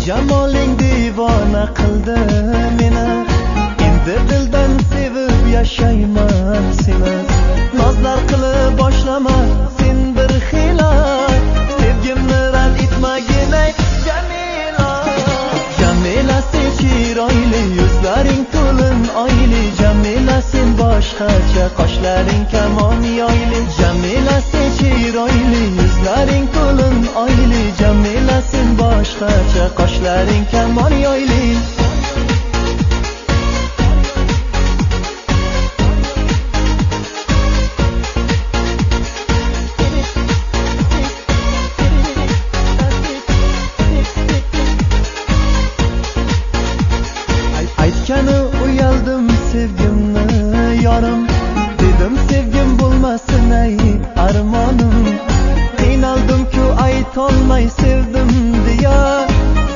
Jamoling divona qildi meni, endi dildan sevib yashayman seni. Nozlar qilib boshlama sen bir xila, sevgimni rad etmagin ey Jamila. Jamila sen chiroyli, yuzlaring to'lin oyli. Jamila sen boshqacha, qoshlaring kamon yoyli. Jamila sen chiroyli, yuzlaring to'lin oyli. Jamila sen boshqacha, qoshlaring kamon yoyli. Aytgani uyaldim sevgimni yorim, dedim sevgim bo'lmasin ey armonim. Qiynaldim-ku aytolmay sevdim deya,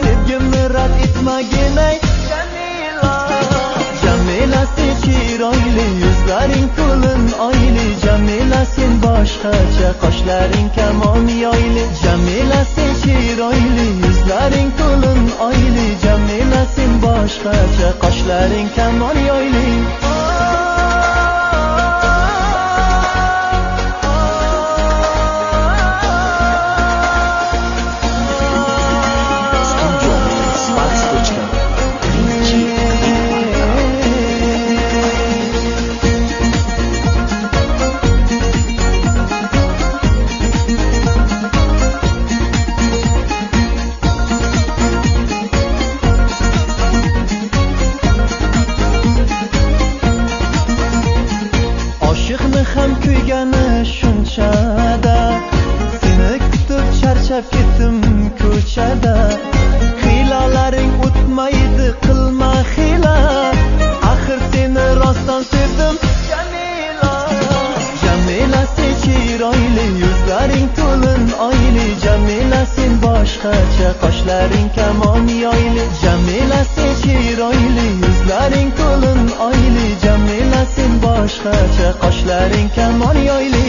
sevgimni rad etmagin ey Jamila. Jamila sen chiroyli, yuzlaring to'lin oyli. Jamila sen boshqacha, qoshlaring kamon yoyli. Jamila sen chiroyli, yuzlaring to'lin oyli. Jamila sen boshqacha, qoshlaring kamon yoyli. Oshiqni ham kuygani shunchada, seni kutib charchab ketdim ko'chada. Xilolaring o'tmaydi, qilma xila, axir seni rostdan sevdim Jamila. Jamila sen chiroyli, yuzlaring to'lin oyli. Jamila sen boshqacha, qoshlaring kamon yoyli. Jamila sen chiroyli, yuzlaring to'lin oyli. Jamila sen boshqacha, qoshlaring kamon yoyli.